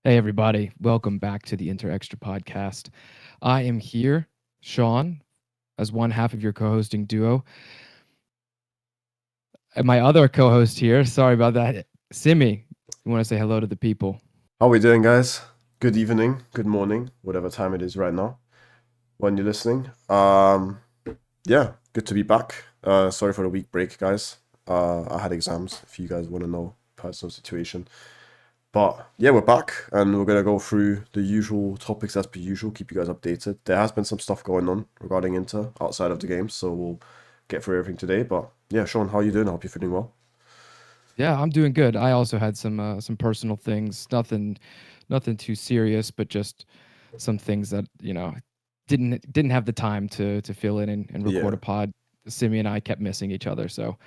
Hey, everybody. Welcome back to the Inter Extra podcast. I am here, Sean, as one half of your co hosting duo. And my other co host here, sorry about that, Simi. You want to say hello to the people? How we doing, guys? Good evening, good morning, whatever time it is right now when you're listening. Yeah, good to be back. Sorry for the week break, guys. I had exams. If you guys want to know personal situation, but yeah, we're back and we're gonna go through the usual topics as per usual. Keep you guys updated. There has been some stuff going on regarding Inter outside of the game, so we'll get through everything today. But yeah, Sean, how you doing? I hope you're feeling well. Yeah, I'm doing good. I also had some personal things, nothing too serious, but just some things that didn't have the time to fill in and record Yeah. a pod. Simi and I kept missing each other, so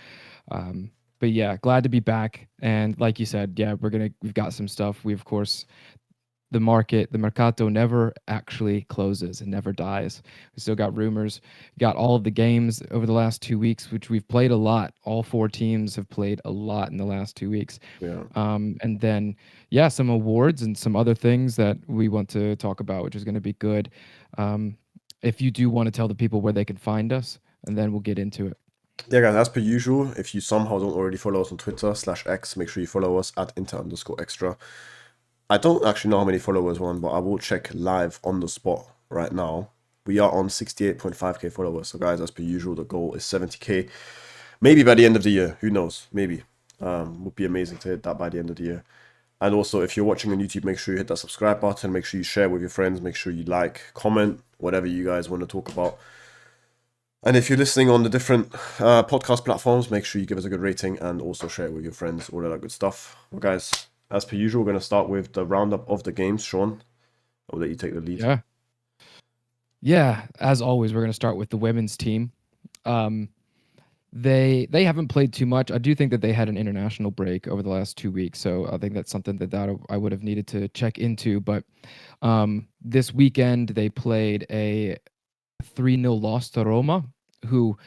but yeah, glad to be back. And like you said, yeah, we've got some stuff. We of course the mercato never actually closes and never dies. We still got rumors. We got all of the games over the last 2 weeks, which we've played a lot. All four teams have played a lot in the last 2 weeks. Yeah. And then yeah, some awards and some other things that we want to talk about, which is going to be good. Um, if you do want to tell the people where they can find us, and then we'll get into it. Yeah, guys, as per usual, if you somehow don't already follow us on Twitter/X, make sure you follow us at Inter_Extra. I don't actually know how many followers we're on, but I will check live on the spot right now. We are on 68.5k followers. So, guys, as per usual, the goal is 70k. Maybe by the end of the year. Who knows? Maybe. Would be amazing to hit that by the end of the year. And also, if you're watching on YouTube, make sure you hit that subscribe button. Make sure you share with your friends. Make sure you like, comment, whatever you guys want to talk about. And if you're listening on the different podcast platforms, make sure you give us a good rating and also share it with your friends, all of that good stuff. Well, guys, as per usual, we're going to start with the roundup of the games. Sean, I'll let you take the lead. Yeah. Yeah, as always, we're going to start with the women's team. Um, they haven't played too much. I do think that they had an international break over the last 2 weeks, so I think that's something that I would have needed to check into. But this weekend they played a 3-0 loss to Roma, who,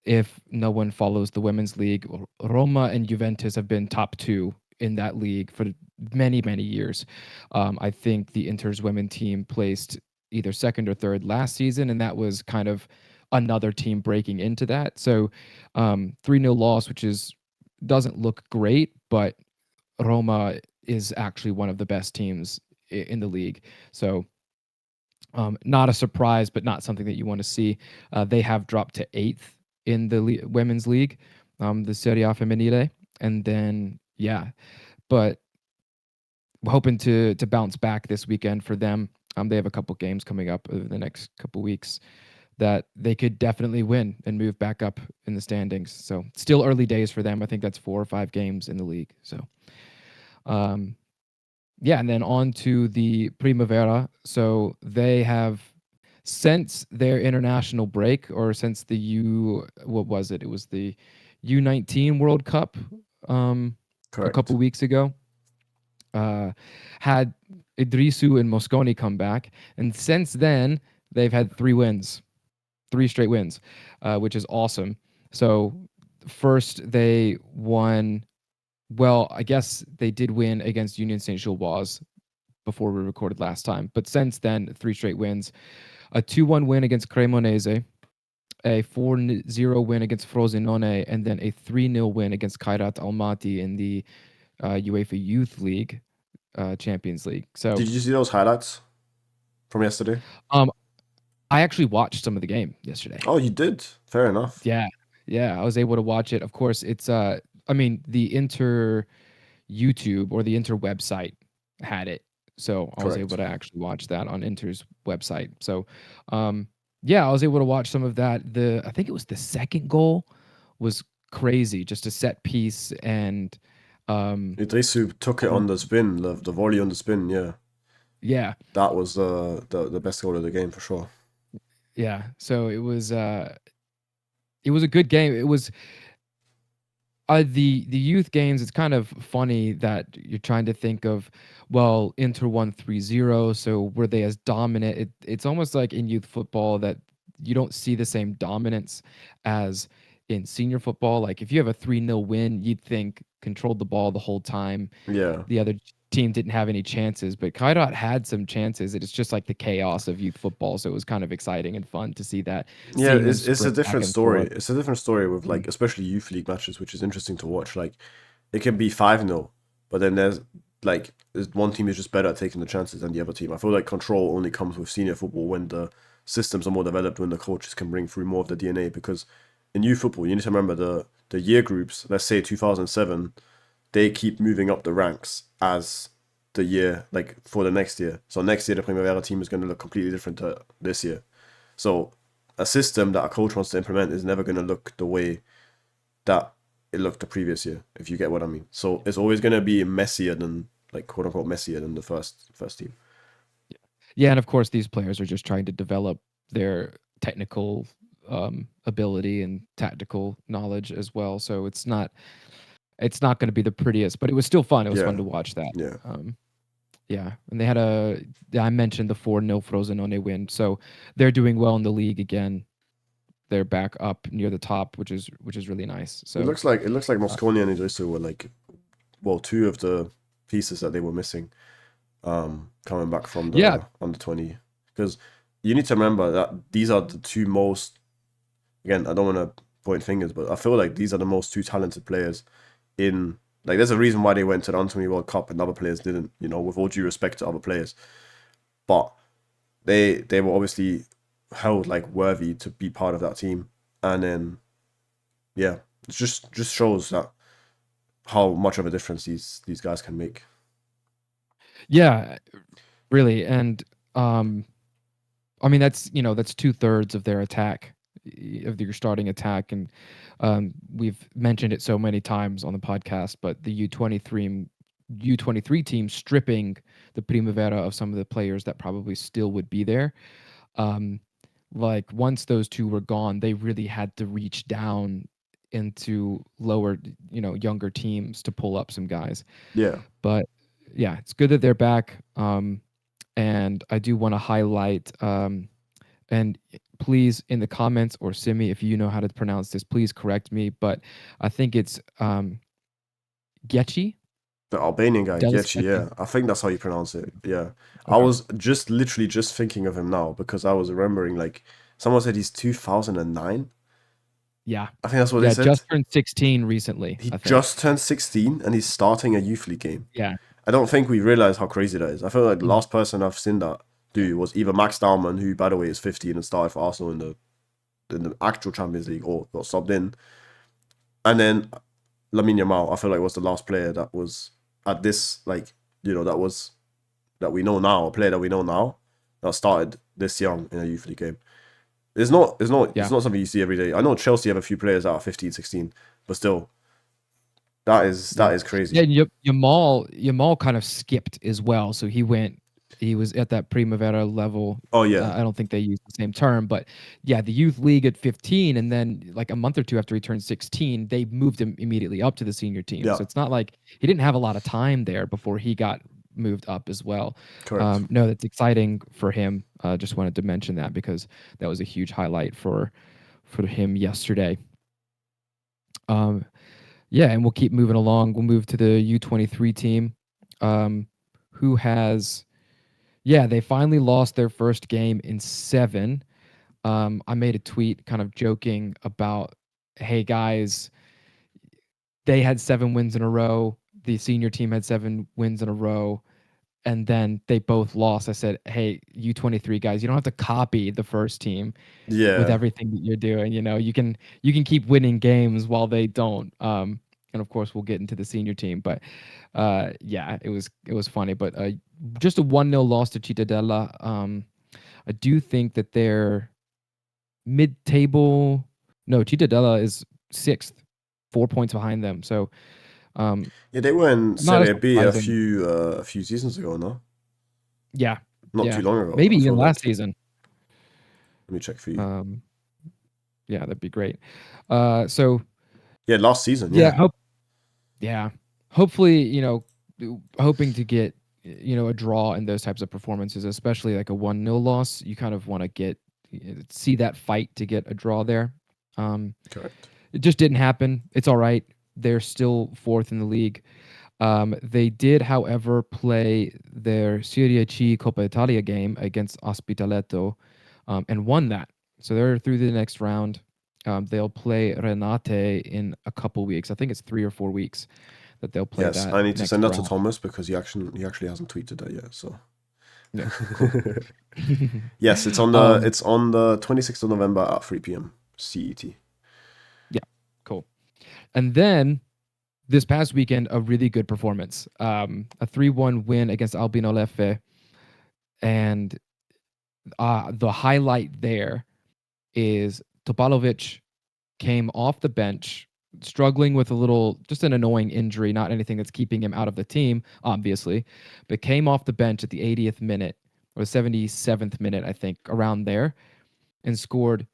if no one follows the women's league, Roma and Juventus have been top two in that league for many years. I think the Inter's women team placed either second or third last season, and that was kind of another team breaking into that. So 3-0 loss, which is doesn't look great, but Roma is actually one of the best teams in the league. So not a surprise, but not something that you want to see. They have dropped to eighth in the women's league, the Serie A Femminile, and then yeah, but hoping to bounce back this weekend for them. They have a couple games coming up over the next couple weeks that they could definitely win and move back up in the standings. So still early days for them. I think that's 4 or 5 games in the league. So um, yeah, and then on to the Primavera. So they have since their international break, or since the what was it? It was the U19 World Cup a couple Correct. weeks ago. Uh, had Idrisu and Mosconi come back, and since then they've had 3 wins, 3 straight wins, which is awesome. So first they won. Well, I guess they did win against Union Saint Gilloise before we recorded last time. But since then, 3 straight wins: a 2-1 win against Cremonese, a 4-0 win against Frosinone, and then a 3-0 win against Kairat Almaty in the UEFA Youth League, Champions League. So Did you see those highlights from yesterday? um, I actually watched some of the game yesterday. Oh, you did. Fair enough. Yeah, yeah, I was able to watch it. Of course, it's I mean, the Inter YouTube or the Inter website had it. So I was able Correct. to actually watch that on Inter's website. So um yeah, I was able to watch some of that. I think it was the second goal was crazy, just a set piece and um Idrisu took it on the spin, the volley on the spin. Yeah, yeah, that was the best goal of the game for sure. yeah. So it was a good game. It was the youth games, it's kind of funny that you're trying to think of, well, Inter won 3-0, so were they as dominant? It's almost like in youth football that you don't see the same dominance as in senior football. Like if you have a 3-0 win, you'd think controlled the ball the whole time. Yeah, The other team didn't have any chances, but Kairat had some chances. It's just like the chaos of youth football, so it was kind of exciting and fun to see that, Yeah, seeing them it's a sprint back different and story. forth. It's a different story with Mm. like especially youth league matches, which is interesting to watch. Like it can be 5-0, but then one team is just better at taking the chances than the other team. I feel like control only comes with senior football when the systems are more developed, when the coaches can bring through more of the DNA. Because in youth football, you need to remember the year groups. Let's say 2007, they keep moving up the ranks as the year like for the next year. So next year the Primavera team is going to look completely different to this year. So a system that a coach wants to implement is never going to look the way that it looked the previous year, if you get what I mean. So it's always going to be messier than, like, quote unquote, messier than the first team. Yeah, and of course, these players are just trying to develop their technical ability and tactical knowledge as well. So it's not going to be the prettiest, but it was still fun. It was fun Yeah, to watch that. yeah. Yeah, and they had I mentioned the 4-0 Frosinone win, so they're doing well in the league again. They're back up near the top, which is really nice. So It looks like uh, Mosconi and Idrisu were like, well, two of the pieces that they were missing, coming back from yeah, the under 20. Because you need to remember that these are the two most, again, I don't want to point fingers, but I feel like these are the most two talented players in, like, there's a reason why they went to the Under 20 World Cup and other players didn't, with all due respect to other players. But they were obviously held like worthy to be part of that team. And then yeah, it just shows that how much of a difference these guys can make. yeah, really, and um, I mean that's 2/3 of their attack, of your starting attack, and we've mentioned it so many times on the podcast. But the U23 team stripping the Primavera of some of the players that probably still would be there. Um, like once those two were gone, they really had to reach down into lower, younger teams to pull up some guys. Yeah. But yeah, it's good that they're back. And I do want to highlight, and please in the comments, or Simi, if you know how to pronounce this, please correct me. But I think it's Getchi. The Albanian guy, Dallas Getchi, Getchi. yeah. I think that's how you pronounce it. Yeah. I Okay. was just literally just thinking of him now because I was remembering, like, someone said he's 2009. Yeah. I think that's what they Yeah. said. Just turned 16 recently, He I think. just turned 16 and he's starting a youth league game. Yeah. I don't think we realize how crazy that is. I feel like the Mhm. last person I've seen that do was either Max Dowman, who by the way is 15 and started for Arsenal in the actual Champions League or got subbed in, and then Lamine Yamal. I feel like was the last player that was at this, like, that we know now, a player that we know now that started this young in a youth league game. It's Yeah. not something you see every day. I know Chelsea have a few players that are 15, 16, but still, that is Yeah. that is Yeah. crazy. And Yamal kind of skipped as well. So he was at that Primavera level. Oh yeah, I don't think they use the same term, but yeah, the youth league at 15, and then like a month or two after he turned 16, they moved him immediately up to the senior team. yeah, So it's not like he didn't have a lot of time there before he got moved up as well. correct. No, that's exciting for him. Just wanted to mention that because that was a huge highlight for him yesterday. Um, yeah, and we'll keep moving along. We'll move to the U23 team, um, who has, yeah, they finally lost their first game in 7. I made a tweet kind of joking about, hey guys, they had 7 wins in a row. The senior team had 7 wins in a row, and then they both lost. I said, hey, U23 guys, you don't have to copy the first team with Yeah, everything that you're doing. You can keep winning games while they don't. And of course, we'll get into the senior team, but yeah, it was funny. But just a 1-0 loss to Cittadella. I do think that they're mid-table. No, Cittadella is 6th, 4 points behind them. So yeah. They were in not as Serie B surprising. a few seasons ago, no, Yeah, not too yeah, long ago. maybe I even feel last like. season. Let me check for you. Um, yeah, that'd be great. So Yeah, last season. yeah, Yeah, yeah. Hopefully, hoping to get, a draw in those types of performances, especially like a 1-0 loss. You kind of want to see that fight to get a draw there. Um, correct. it just didn't happen. It's all right. They're still 4th in the league. They did, however, play their Serie A Coppa Italia game against Ospitaletto, and won that. So they're through the next round. They'll play Renate in a couple weeks. I think it's 3 or 4 weeks that they'll play Yes, that I need to next send that to round. Thomas because he actually hasn't tweeted that yet. So Yeah, cool. yes, it's on the um, it's on the 26th of November at 3 p.m. CET. yeah, cool. And then this past weekend, a really good performance. A 3-1 win against Albino Leffe. And the highlight there is Topalovic came off the bench, struggling with a little, just an annoying injury, not anything that's keeping him out of the team, obviously, but came off the bench at the 80th minute or the 77th minute, I think, around there, and scored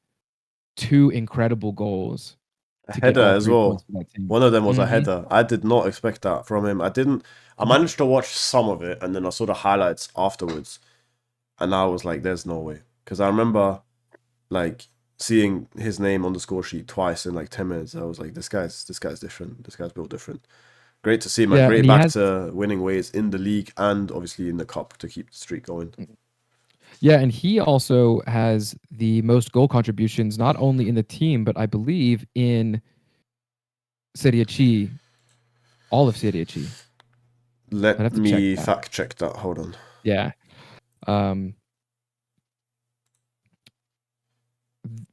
two incredible goals A to get header all as 3 points well. for that team. One of them was a Hmm. header. I did not expect that from him. I managed to watch some of it and then I saw the highlights afterwards and I was like, there's no way. Because I remember like seeing his name on the score sheet twice in like 10 minutes. I was like, this guy's different. This guy's built different. Great to see, man. Yeah, and Great he back has. to winning ways in the league and obviously in the cup to keep the streak going. Yeah, and he also has the most goal contributions, not only in the team, but I believe in Serie C, all of Serie C. I'd Let have to check me that. fact check that. Hold on. Yeah. Um,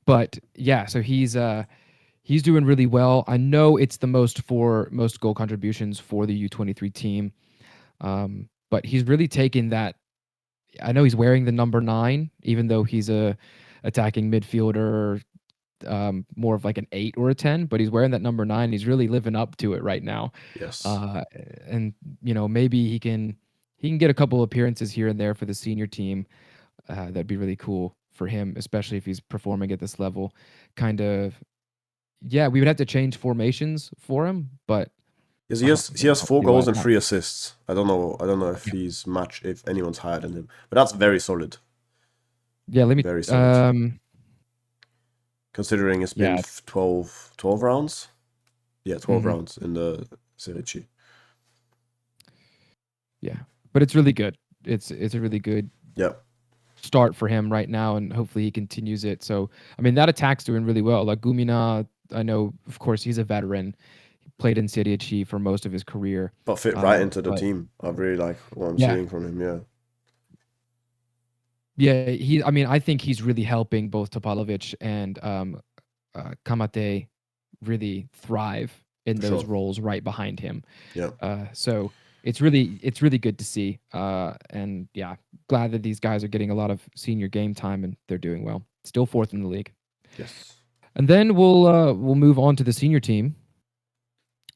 but yeah, so he's doing really well. I know it's the most goal contributions for the U23 team. But he's really taken that. I know he's wearing the number 9, even though he's a attacking midfielder, more of like an 8 or a 10, but he's wearing that number 9. He's really living up to it right now. Yes. Uh, and maybe he can get a couple appearances here and there for the senior team. That'd be really cool for him, especially if he's performing at this level. Kind of, yeah, we would have to change formations for him, but Yes, he has four hopefully why goals and not? 3 assists. I don't know if Yeah, if anyone's higher than him, but that's very solid. yeah. Let me. Very solid. Considering it's been Yeah, 12 rounds. Yeah, 12 hmm, rounds in the Serie A. yeah. But it's really good. It's a really good Yeah. start for him right now, and hopefully he continues it. So, I mean, that attack's doing really well. Like Gumina, I know, of course, he's a veteran. He played in Serie A for most of his career. But fit right into the But team. I really like what I'm yeah, seeing from him. Yeah. yeah, I mean, I think he's really helping both Topalovic and Kamate really thrive in For those sure. roles right behind him. Yeah. So it's really good to see. And yeah, glad that these guys are getting a lot of senior game time and they're doing well. Still fourth in the league. Yes. And then we'll move on to the senior team.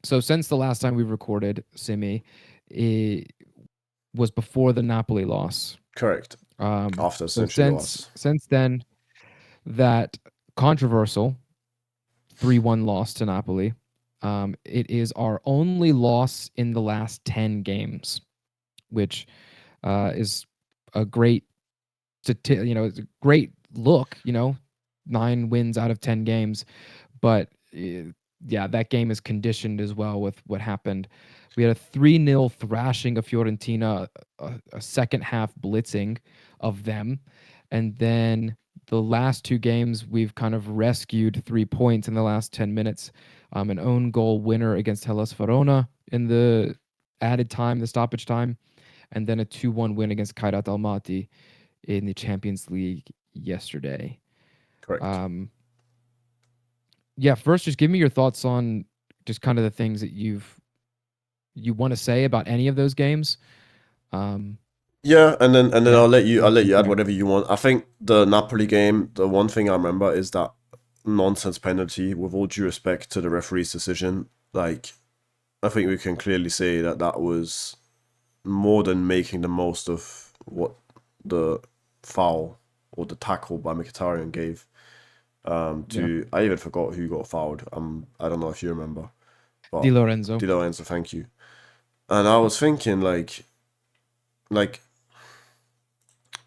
So since the last time we recorded, Simi, it was before the Napoli loss. Correct. After So essentially since then, that controversial 3-1 loss to Napoli, it is our only loss in the last 10 games, which is a great it's a great look, 9 wins out of 10 games, but yeah, that game is conditioned as well with what happened. We had a 3-0 thrashing of Fiorentina, a second half blitzing of them, and then the last 2 games we've kind of rescued 3 points in the last 10 minutes. An own goal winner against Hellas Verona in the added time, the stoppage time, and then a 2-1 win against Kairat Almaty in the Champions League yesterday. correct. Yeah, first, just give me your thoughts on just kind of the things that you want to say about any of those games. Um, Yeah, and then yeah, I'll let you add yeah, whatever you want. I think the Napoli game, the one thing I remember is that nonsense penalty. With all due respect to the referee's decision, like I think we can clearly say that that was more than making the most of what the foul or the tackle by Mkhitaryan gave. yeah. To I even forgot who got fouled. I don't know if you remember, Di but Lorenzo. Di Lorenzo, thank you. And I was thinking like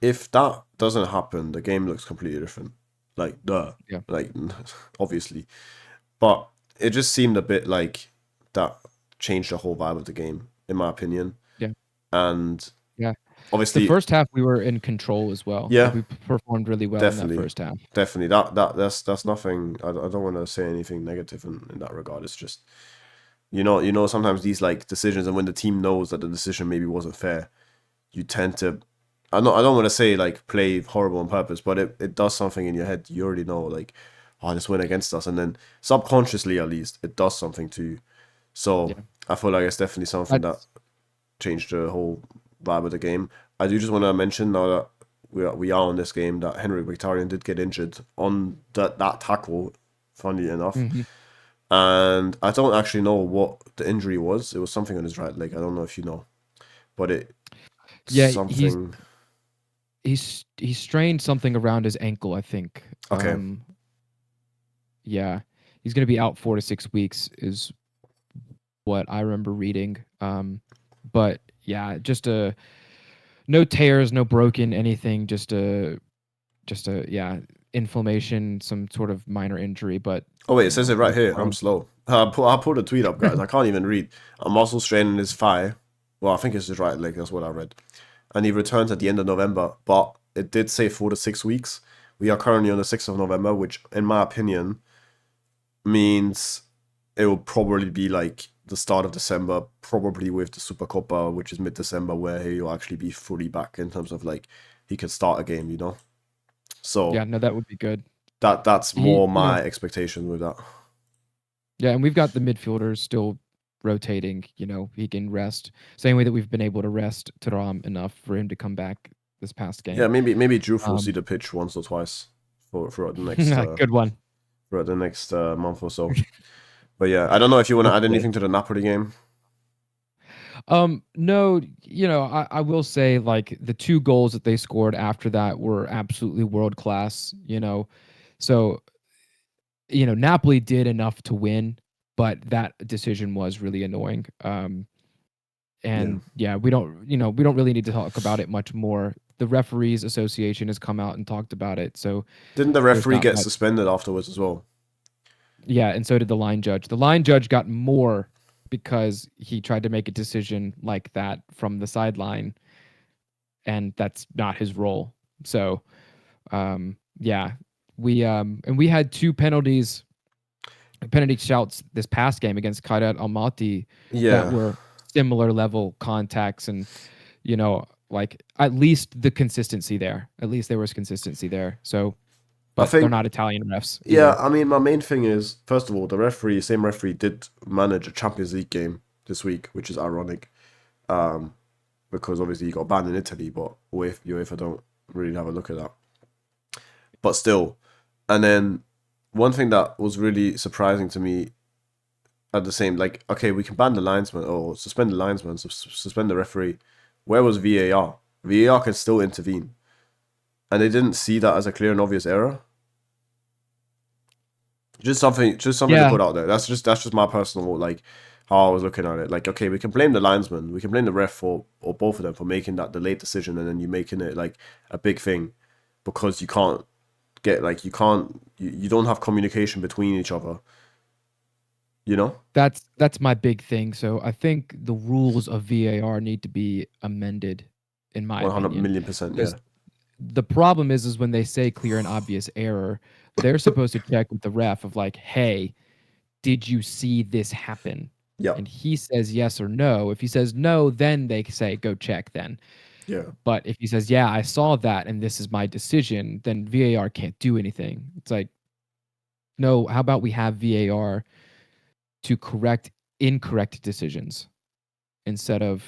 if that doesn't happen, the game looks completely different. Yeah, Like obviously, but it just seemed a bit like that changed the whole vibe of the game. in my opinion. Yeah. And Yeah. The obviously, first half we were in control as well. Like yeah, we performed really well in that definitely, first half. definitely. That's nothing. I don't want to say anything negative in that regard. It's just sometimes these like decisions, and when the team knows that the decision maybe wasn't fair, you tend to. I don't want to say like play horrible on purpose, but it does something in your head. You already know like, oh, this went against us, and then subconsciously at least it does something to you. So Yeah. I feel like it's definitely something that That's changed the whole vibe of the game. I do just want to mention now that we are on this game that Henrik Mkhitaryan did get injured on that tackle, funny enough. mhm. And I don't actually know what the injury was. It was something on his right leg. I don't know if you know, but it Yeah, something. he's strained something around his ankle, I think. Okay, Yeah. He's going to be out 4 to 6 weeks is what I remember reading. But yeah, just a no tears, no broken anything, just a yeah, inflammation, some sort of minor injury, but oh wait, it says it right he'll here. I'm probably slow. I put a tweet up, guys. I can't even read. A muscle strain in his thigh. Well, I think it's his right leg. That's what I read. And he returns at the end of November. But it did say 4 to 6 weeks. We are currently on the 6th of November, which, in my opinion, means it will probably be like the start of December, probably with the Super Copa, which is mid-December, where he'll actually be fully back in terms of like he can start a game, So yeah, no, that would be good. that's He, more my expectation with that. yeah, and we've got the midfielders still rotating, he can rest. Same way that we've been able to rest Thuram enough for him to come back this past Yeah, game. maybe Juve will see Um, the pitch once or twice for throughout the next good one. month or so. But yeah, I don't know if you want to add Hopefully. anything to the Napoli game. No, I will say like the 2 goals that they scored after that were absolutely world class. So, Napoli did enough to win, but that decision was really annoying. Yeah. And yeah, we don't really need to talk about it much more. The referees association has come out and talked about it. So Didn't the there's referee not get much. suspended afterwards as well? Yeah, and so did the line judge. The line judge got more because he tried to make a decision like that from the sideline, and that's not his role. So, yeah, we had 2 penalty shouts this past game against Kairat Almaty that Yeah. were similar level contacts, and like at least the consistency there. At least there was consistency there. So, I but they're think not Italian refs Yeah, either. I mean, my main thing is, first of all, same referee did manage a Champions League game this week, which is ironic, because obviously he got banned in Italy, but UEFA don't really have a look at that. But still, and then one thing that was really surprising to me at the same, like, okay, we can ban the linesman or suspend the linesman, suspend the referee. Where was VAR? VAR can still intervene, and they didn't see that as a clear and obvious error. Just something to Yeah, put out there. That's just my personal like how I was looking at it. Like, okay, we can blame the linesman, we can blame the ref for or both of them for making that delayed decision, and then you making it like a big thing because you can't get like you don't have communication between each other. You know, that's my big thing. So I think the rules of VAR need to be amended, in my 100 opinion, million percent. because Yeah, the problem is when they say clear and obvious error, they're supposed to check with the ref of like, hey, did you see this happen? yeah, And he says yes or no. If he says no, then they say go check then. yeah. But if he says, yeah, I saw that and this is my decision, then VAR can't do anything. It's like, no, how about we have VAR to correct incorrect decisions instead of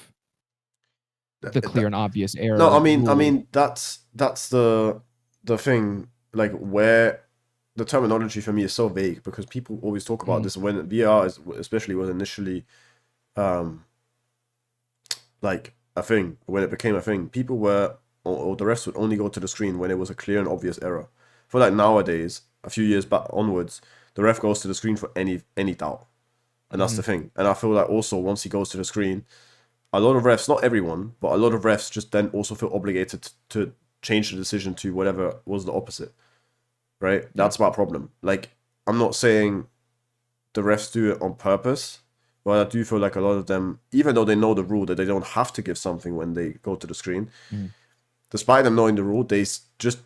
the clear and obvious No, I error mean, I rule. mean that's the thing. Like where the terminology for me is so vague because people always talk about Mm, this when VR is especially was initially um like a thing when it became a thing. People were or the refs would only go to the screen when it was a clear and obvious error. For like nowadays, a few years back onwards, the ref goes to the screen for any doubt, and that's the mhm. thing. And I feel like also once he goes to the screen, a lot of refs, not everyone, but a lot of refs just then also feel obligated to change the decision to whatever was the opposite, right? Yeah. That's my problem. Like, I'm not saying the refs do it on purpose, But I do feel like a lot of them, even though they know the rule that they don't have to give something when they go to the screen, Mm. despite them knowing the rule, they just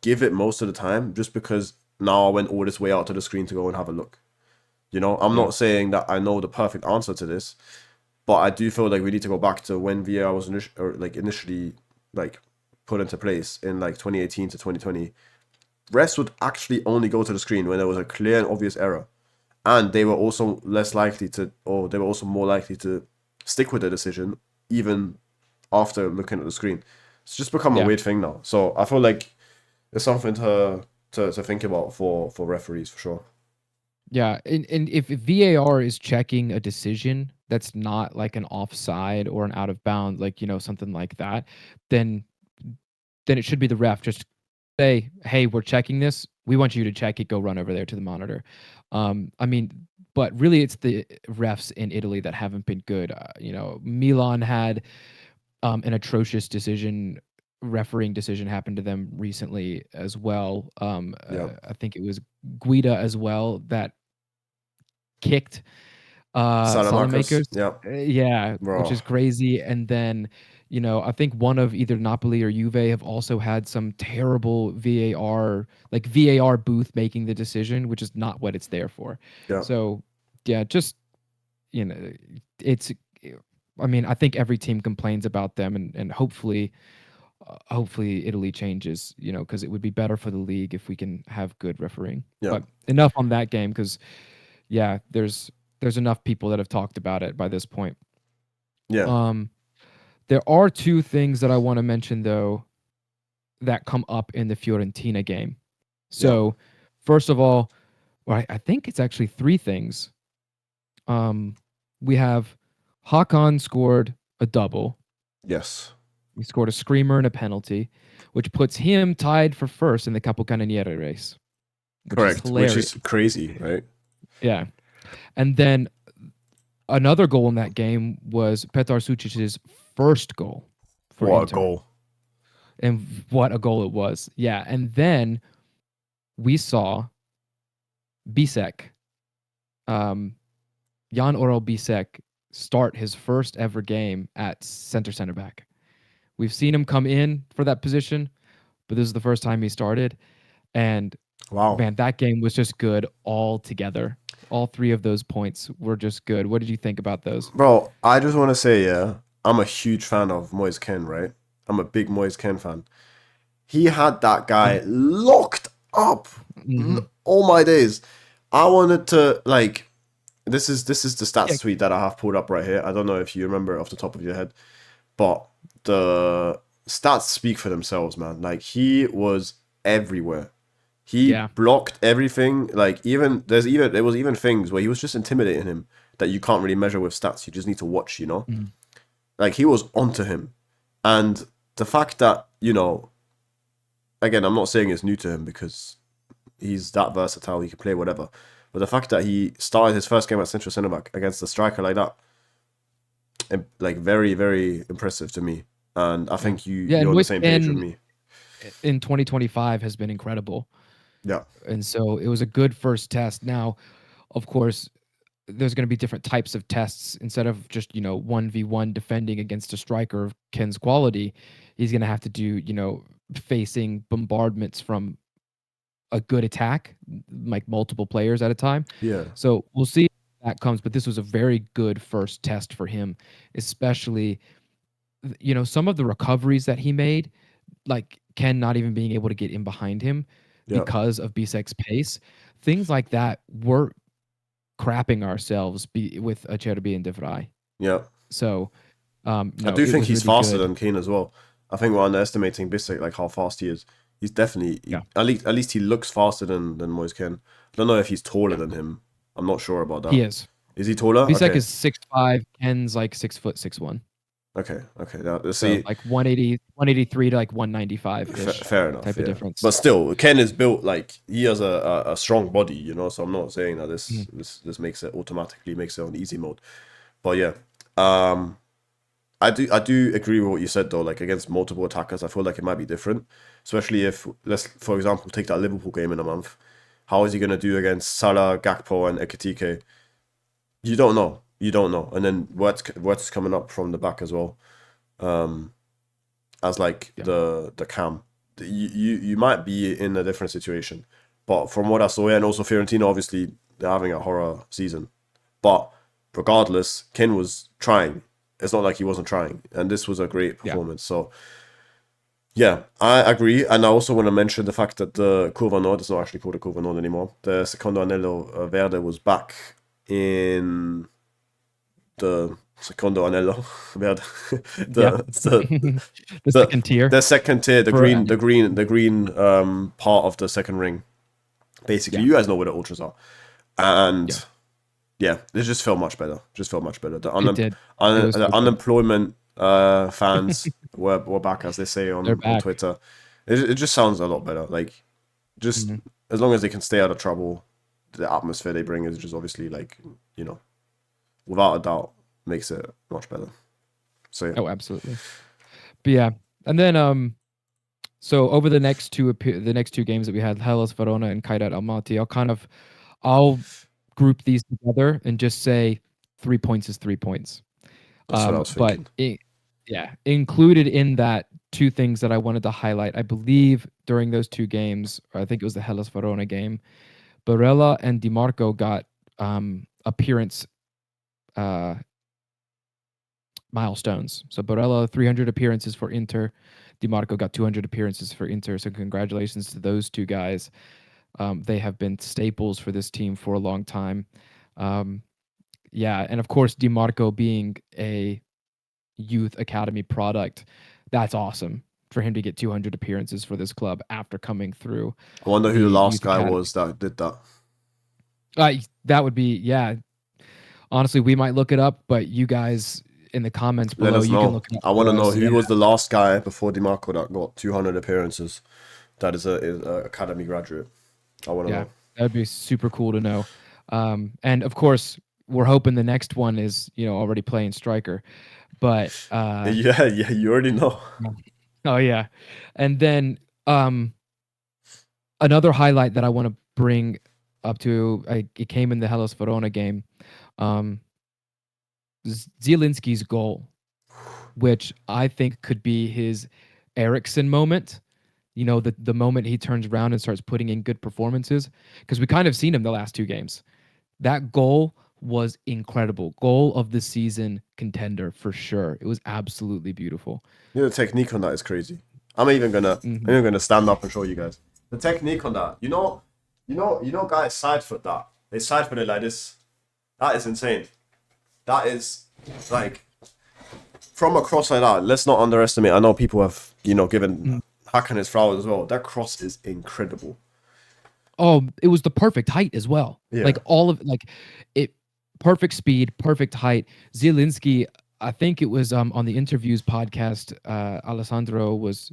give it most of the time just because now I went all this way out to the screen to go and have a look. I'm Yeah. not saying that I know the perfect answer to this, but I do feel like we need to go back to when VR was initially like put into place in like 2018 to 2020. Refs would actually only go to the screen when there was a clear and obvious error, and they were also less likely to, or they were also more likely to stick with the decision even after looking at the screen. It's just become a Yeah. weird thing now. So I feel like it's something to think about for referees for sure. Yeah, and if VAR is checking a decision that's not like an offside or an out of bounds, like, something like that, then it should be the ref just say, "Hey, we're checking this. We want you to check it. Go run over there to the monitor." I mean, but really, it's the refs in Italy that haven't been good. Milan had an atrocious refereeing decision happened to them recently as well. Yeah. I think it was Guida as well that kicked Salamakers. Salamakers. Yeah. Yeah, which Bro. is crazy. And then, I think one of either Napoli or Juve have also had some terrible VAR, like VAR booth making the decision, which is not what it's there for. Yeah. So, yeah, just, you know, it's, I mean, I think every team complains about them, and hopefully Italy changes, because it would be better for the league if we can have good refereeing. Yeah. But enough on that game, because yeah, there's enough people that have talked about it by this point. Yeah. Um, there are two things that I want to mention though that come up in the Fiorentina game. Yeah. So, first of all, I think it's actually three things. Um, we have Hakan scored a double. Yes. He scored a screamer and a penalty, which puts him tied for first in the Capocannoniere race, which is Correct. Which hilarious. is crazy, right? Yeah. And then another goal in that game was Petar Sucic's first goal for What a Inter. goal. And what a goal it was. Yeah. And then we saw Bisek, um, Jan Orel Bisek, start his first ever game at center back. We've seen him come in for that position, but this is the first time he started. And Wow. man, that game was just good all together. All three of those points were just good. What did you think about those? Bro, I just want to say, yeah, I'm a huge fan of Moise Ken, right? I'm a big Moise Ken fan. He had that Yeah. guy locked up Mm-hmm. all my days. I wanted to like this is the Yeah. stats tweet that I have pulled up right here. I don't know if you remember it off the top of your head, but the stats speak for themselves, man. Like he was everywhere. He Yeah. blocked everything. Like there was even things where he was just intimidating him that you can't really measure with stats. You just need to watch. Mhm. Like he was onto him. And the fact that, again, I'm not saying it's new to him because he's that versatile, he can play whatever. But the fact that he started his first game at central centre back against a striker like that, like very, very impressive to me. And I Yeah. think Yeah. And you're on the Moise same page with Ken me. in 2025 has been incredible. Yeah. And so it was a good first test. Now, of course, there's going to be different types of tests. Instead of just, 1v1 defending against a striker of Ken's quality, he's going to have to do, facing bombardments from a good attack, like multiple players at a time. Yeah. So we'll see if that comes. But this was a very good first test for him, especially, some of the recoveries that he made, like Ken not even being able to get in behind him Yeah. because of Bisek's pace. Things like that, we're crapping ourselves with Acerbi and De Vrij. Yeah. So, I no, do it think was he's really faster good. than Kane as well. I think we're underestimating Bissek, like how fast he is. He's definitely Yeah, at least he looks faster than Moise Ken. I don't know if he's taller than him. I'm not sure about he that. is. Is he taller? Bisek Okay. is 6'5", Ken's like 6'6", 6'1". Okay. Okay. Now, So see, like 183 to like 195 ish fair enough. type of Yeah. difference. But still, Ken is built like he has a strong body. So I'm not saying that Mhm. this makes it automatically makes it on easy mode. But yeah. Um. I do agree with what you said though. Like against multiple attackers, I feel like it might be different, especially if let's for example take that Liverpool game in a month. How is he gonna do against Salah, Gakpo, and Ekitike? You don't know. You don't know. And then Wirtz coming up from the back as well, as like Yeah. the cam. You might be in a different situation, but from what I saw, yeah, and also Fiorentina, obviously they're having a horror season, but regardless, Ken was trying. It's not like he wasn't trying, and this was a great Yeah. performance. So yeah, I agree, and I also want to mention the fact that the Curva Nord is not actually called a Curva Nord anymore. The Secondo Anello Verde was back in the Secondo Anello Verde, Yeah. the The the second tier the second tier, the for green, part of the second ring. Basically, yeah. you guys know where the ultras are, and Yeah. yeah, it just felt much better. Just felt much better. It did. It was The so good. unemployment fans were back, as they say They're on back. Twitter. It just sounds a lot better. Like, just Mhm. as long as they can stay out of trouble, the atmosphere they bring is just obviously like, without a doubt, makes it much better. So yeah, Oh, absolutely. But yeah, and then so over the next two games that we had, Hellas Verona and Kairat Almaty, I'll group these together and just say 3 points is 3 points. that's what I was But thinking. yeah, included in that two things that I wanted to highlight. I believe during those two games, or I think it was the Hellas Verona game, Barella and DiMarco got appearance uh, milestones. So Barella 300 appearances for Inter, DiMarco got 200 appearances for Inter. So congratulations to those two guys. They have been staples for this team for a long time. Um, yeah, and of course DiMarco being a youth academy product, that's awesome for him to get 200 appearances for this club after coming through I wonder the who the last youth guy academy. was that did that. That would be yeah. Honestly, we might look it up, but you guys in the comments Let below, us you can know. look it up I want to for know us. Yeah, who was the last guy before DiMarco that got 200 appearances. That is a academy graduate. I want to yeah, know. that would be super cool to know. And of course, we're hoping the next one is already playing striker, but Yeah, yeah, you already know. oh yeah, and then um another highlight that I want to bring up to it came in the Hellas Verona game. Um, Zielinski's goal, which I think could be his Ericsson moment. The moment he turns around and starts putting in good performances, because we kind of seen him the last two games. That goal was incredible. Goal of the season contender for sure. It was absolutely beautiful. The technique on that is crazy. I'm Hmm. even gonna stand up and show you guys the technique on that. Guys side foot that. They side foot it like this. That is insane. That is like from a cross like that. Let's not underestimate. I know people have given Hakan his flowers as well. That cross is incredible. Oh, it was the perfect height as well. Yeah. Like all of like it perfect speed, perfect height. Zielinski, I think it was on the interviews podcast, Alessandro was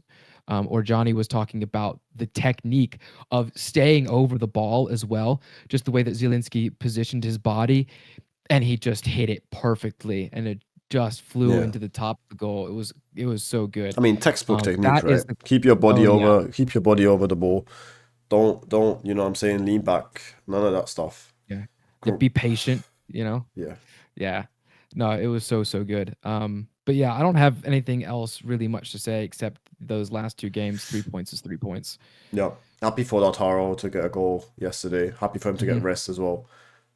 or Johnny was talking about the technique of staying over the ball as well, just the way that Zielinski positioned his body and he just hit it perfectly and it just flew Yeah. into the top of the goal. It was so good. I mean, textbook technique, That is right? the oh yeah. Keep your body over the ball. Don't, you know what I'm saying, lean back. None of that stuff. Yeah. Yeah, be patient. Yeah. Yeah. No, it was so, so good. But yeah, I don't have anything else really much to say except those last two games, 3 points is 3 points. Yeah. Happy for Lautaro to get a goal yesterday. Happy for him to get Mhm. rest as well.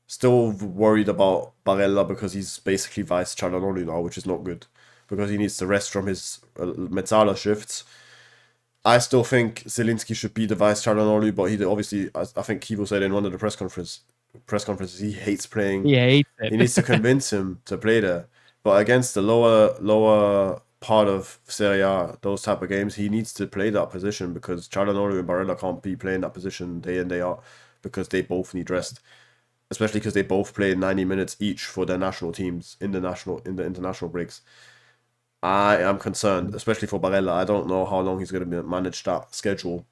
Still worried about Barella because he's basically vice Çalhanoğlu now, which is not good. Because he needs to rest from his Mezzala shifts. I still think Zielinski should be the vice Çalhanoğlu, but he obviously, I think Chivu said in one of the press conferences, he hates playing. He hates He needs to it. convince him to play there. But against the lower part of Serie A, those type of games, he needs to play that position because Çalhanoğlu and Barella can't be playing that position day in day out because they both need rest. Especially because they both play 90 minutes each for their national teams in the international breaks. I am concerned, especially for Barella. I don't know how long he's going to manage that schedule.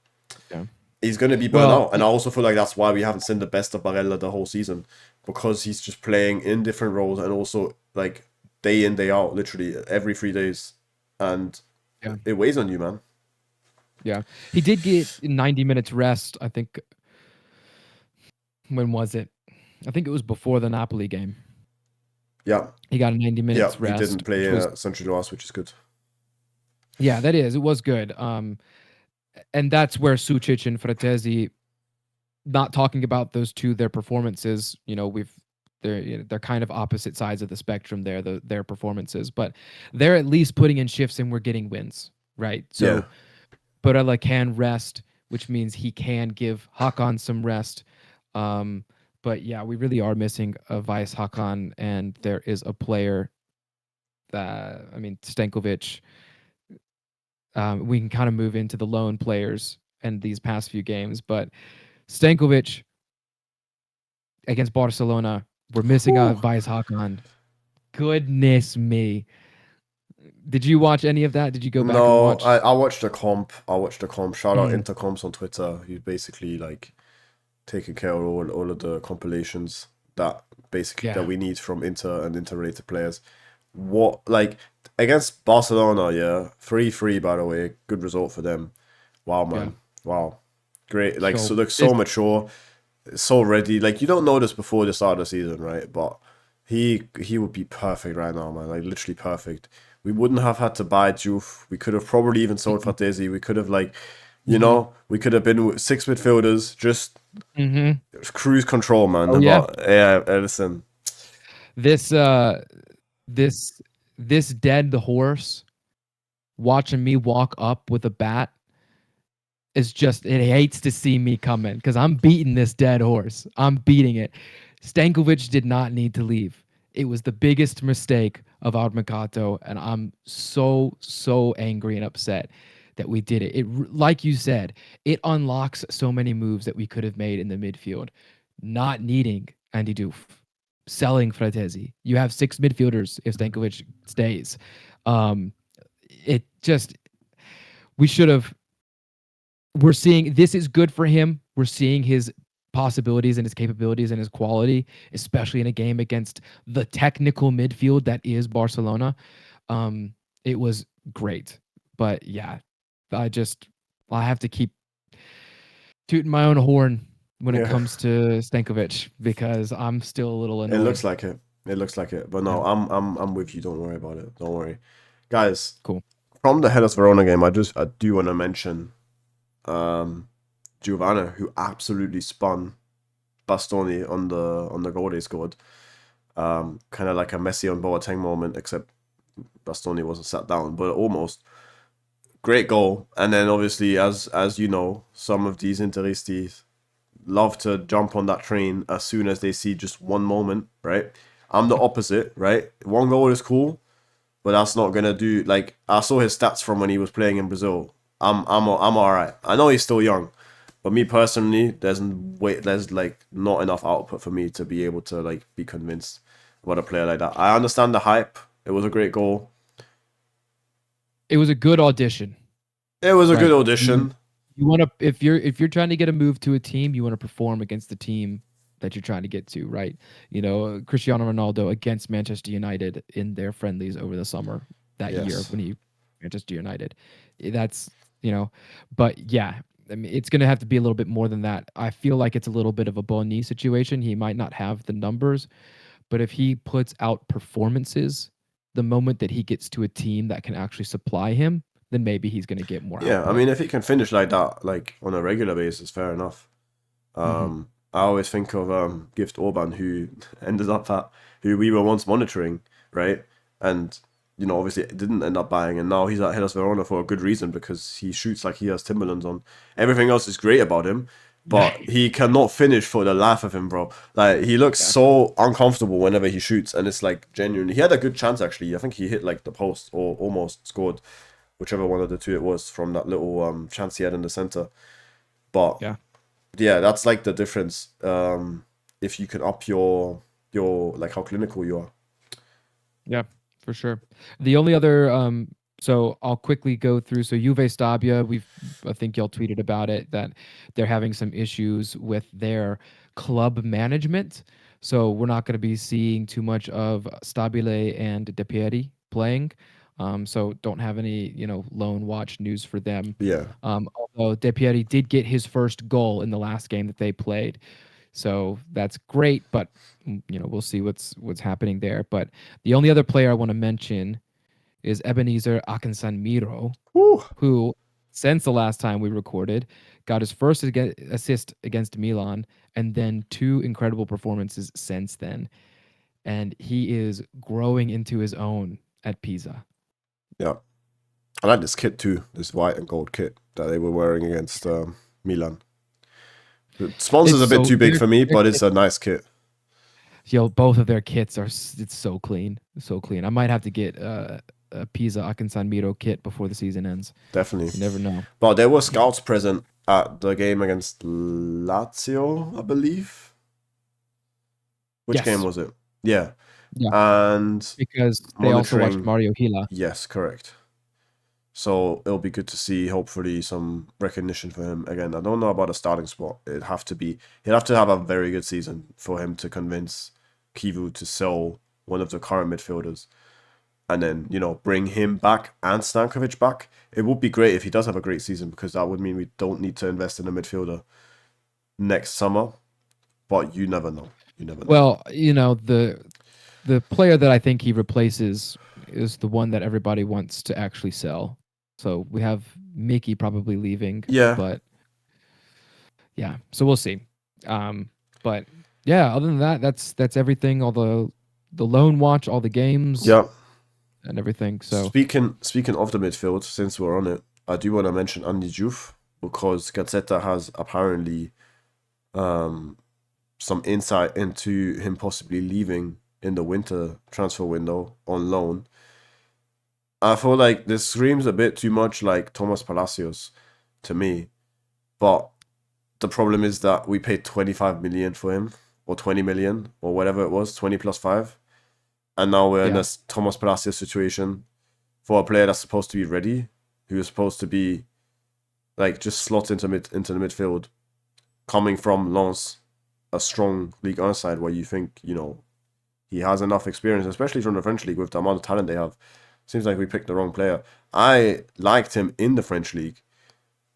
Yeah. He's going to be burnt Well, out, and I also feel like that's why we haven't seen the best of Barella the whole season, because he's just playing in different roles and also like day in day out, literally every 3 days, and yeah. it weighs on you, man. Yeah. He did get 90 minutes rest, I think. When was it? I think it was before the Napoli game. Yeah, He got a 90 yeah, minutes he didn't rest, play which was Central Loss, which is good. yeah, that is. It was good. And that's where Sucic and Fratesi, not talking about those two, their performances, they're kind of opposite sides of the spectrum there, their performances, but they're at least putting in shifts and we're getting wins, right? Yeah, So Barella can rest, which means he can give Hakan some rest. Um, but yeah, we really are missing a Vice Hakan, and there is a player that, I mean, Stankovic. We can kind of move into the lone players in these past few games, but Stankovic against Barcelona, we're missing a whew. Vice Hakan. Goodness me. Did you watch any of that? Did you go back and No, watch? I watched the comp. I watched the comp. Shout out Mm, Intercomps on Twitter. He's basically like taking care of all of the compilations that basically that yeah, we need from Inter and Inter-related players. What like against Barcelona, yeah, 3-3 by the way, good result for them. Wow, yeah. man, wow, great. Like so, So look this, so mature, so ready. Like you don't know this before the start of the season, right? But he would be perfect right now, man. Like literally perfect. We wouldn't have had to buy Juve. We could have probably even sold mm-hmm, Fatezi. We could have like, mm-hmm, we could have been with six midfielders, just mm-hmm. cruise control, man. Oh yeah, But yeah, listen, this this this dead horse watching me walk up with a bat is just, it hates to see me coming because I'm beating this dead horse. I'm beating it. Stankovic did not need to leave. It was the biggest mistake of our Mercato, and I'm so angry and upset that we did it. It, like you said, it unlocks so many moves that we could have made in the midfield. Not needing Andy Doof, selling Fratesi. You have six midfielders if Stankovic stays. Um, it just, we should have, we're seeing this is good for him. We're seeing his possibilities and his capabilities and his quality, especially in a game against the technical midfield that is Barcelona. It was great, but yeah, I just, I have to keep tooting my own horn when it yeah, comes to Stankovic because I'm still a little it annoyed. looks like it. It looks like it. But Yeah, no, I'm with you. Don't worry about it. Don't worry, guys. cool. From the Hellas Verona game, I do want to mention um Giovanna, who absolutely spun Bastoni on the goal they scored. Kind of like a Messi on Boateng moment, except Bastoni wasn't sat down, but almost. Great goal. And then obviously, as you know, some of these Interistas love to jump on that train as soon as they see just one moment, right? I'm the opposite, right? One goal is cool, but that's not gonna do. Like I saw his stats from when he was playing in Brazil. I'm all right. I know he's still young, but me personally, there's like not enough output for me to be able to like be convinced about a player like that. I understand the hype. It was a great goal. It was a good audition, It was a good right? You audition. you want to, if you're trying to get a move to a team, you want to perform against the team that you're trying to get to, right? Cristiano Ronaldo against Manchester United in their friendlies over the summer that year Yes. when he Manchester United. That's, you know, but yeah, I mean, it's going to have to be a little bit more than that. I feel like it's a little bit of a Boni situation. He might not have the numbers, but if he puts out performances the moment that he gets to a team that can actually supply him, then maybe he's going to get more Yeah, I output. mean, if he can finish like that, like on a regular basis, fair enough. Hmm. I always think of Gift Orban, who ended up at who we were once monitoring, right? And obviously it didn't end up buying, and now he's at Hellas Verona for a good reason because he shoots like he has Timberlands on. Everything else is great about him, Yeah. but he cannot finish for the life of him, bro. Like he looks Yeah. so uncomfortable whenever he shoots, and it's like genuinely. He had a good chance actually. I think he hit like the post or almost scored, whichever one of the two it was from that little chance he had in the center. But Yeah. yeah, that's like the difference. If you can up your like how clinical you are. Yeah, for sure. The only other so I'll quickly go through. So Juve Stabia, I think y'all tweeted about it that they're having some issues with their club management. So we're not going to be seeing too much of Stabile and De Pieri playing. So don't have any, loan watch news for them. Yeah, Although De Pieri did get his first goal in the last game that they played. So that's great, but we'll see what's happening there. But the only other player I want to mention is Ebenezer Akinsanmiro, Whew. who, since the last time we recorded, got his first assist against Milan, and then 2 incredible performances since then. And he is growing into his own at Pisa. Yeah. I like this kit too, this white and gold kit that they were wearing against Milan. The sponsor's It's a bit so too big their for me, their but it's kit, a nice kit. both of their kits are it's so clean, so clean. I might have to get a Pisa Akinsanmiro kit before the season ends. Definitely. You never know. But there were Yeah. scouts present at the game against Lazio, I believe. Which game Yes. was it? Yeah. Yeah. And Because they also watched monitoring. Mario Hila. Yes, correct. So it'll be good to see, hopefully, some recognition for him again. I don't know about a starting spot. He'd have to have a very good season for him to convince Chivu to sell one of the current midfielders, and then bring him back and Stankovic back. It would be great if he does have a great season, because that would mean we don't need to invest in a midfielder next summer. But you never know. You never know. Well, the player that I think he replaces is the one that everybody wants to actually sell. So we have Mickey probably leaving, Yeah. but yeah, so we'll see. But yeah, other than that, that's everything. All the loan watch, all the games, Yeah. and everything. So Speaking of the midfield, since we're on it, I do want to mention Andy Diouf, because Gazzetta has apparently some insight into him possibly leaving in the winter transfer window on loan. I feel like this screams a bit too much like Thomas Palacios to me, but the problem is that we paid 25 million for him, or 20 million, or whatever it was, 20 plus 5. And now we're in yeah, this Thomas Palacios situation for a player that's supposed to be ready, who is supposed to be like just slot into the midfield, coming from Lens, a strong Ligue 1 side where you think, he has enough experience, especially from the French league with the amount of talent they have. Seems like we picked the wrong player. I liked him in the French league,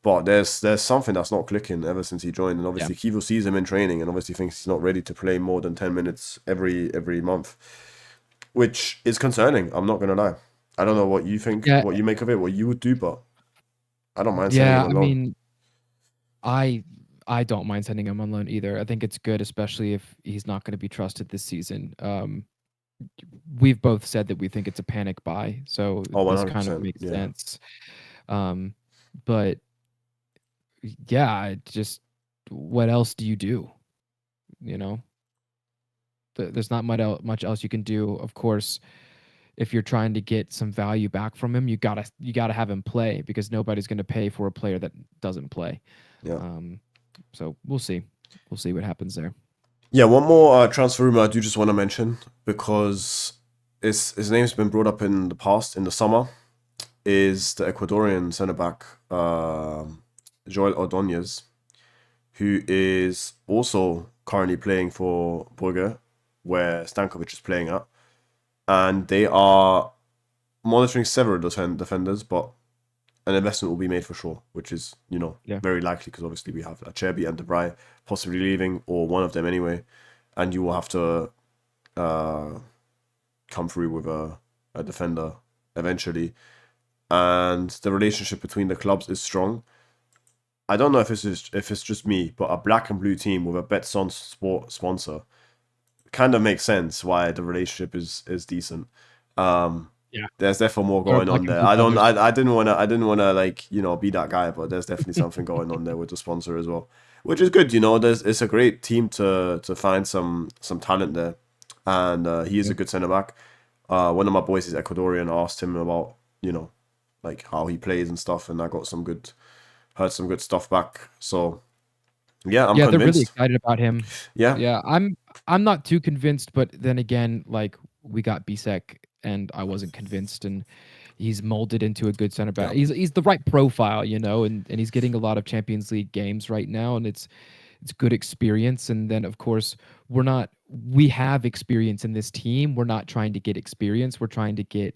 but there's something that's not clicking ever since he joined. And yeah, obviously Kivo sees him in training and obviously thinks he's not ready to play more than 10 minutes every month, which is concerning. I'm not gonna lie. I don't know what you think, yeah, what you make of it, what you would do, but I don't mind sending him yeah. I alone. mean, I I don't mind sending him on loan either. I think it's good, especially if he's not going to be trusted this season. We've both said that we think it's a panic buy, so Oh, this kind of 100%. makes Yeah. sense. But yeah, just what else do you do? You know, there's not much else you can do. Of course, if you're trying to get some value back from him, you gotta have him play, because nobody's going to pay for a player that doesn't play. Yeah. So we'll see. We'll see what happens there. Yeah, one more transfer rumor I do just want to mention, because his name's been brought up in the past, in the summer, is the Ecuadorian centre back, Joel Ordonez, who is also currently playing for Brugge, where Stankovic is playing at. And they are monitoring several defenders, but an investment will be made for sure, which is, Yeah. very likely, because obviously we have Acerbi and De Vrij possibly leaving, or one of them anyway, and you will have to come through with a defender eventually. And the relationship between the clubs is strong. I don't know if it's just me, but a black and blue team with a Betson sport sponsor kind of makes sense why the relationship is decent. Yeah. There's definitely more Or going Black on and there. Blue Brothers. I didn't wanna like, be that guy, but there's definitely something going on there with the sponsor as well, which is good. It's a great team to find some talent there, and he is a good centre back. One of my boys is Ecuadorian. I asked him about like how he plays and stuff, and I got heard some good stuff back. So yeah, I'm Yeah, they're really convinced. excited about him. Yeah, Yeah, I'm not too convinced, but then again, like we got Bisek and I wasn't convinced, and he's molded into a good center back. yeah, He's the right profile, and he's getting a lot of Champions League games right now, and it's good experience. And then of course we have experience in this team. We're not trying to get experience. We're trying to get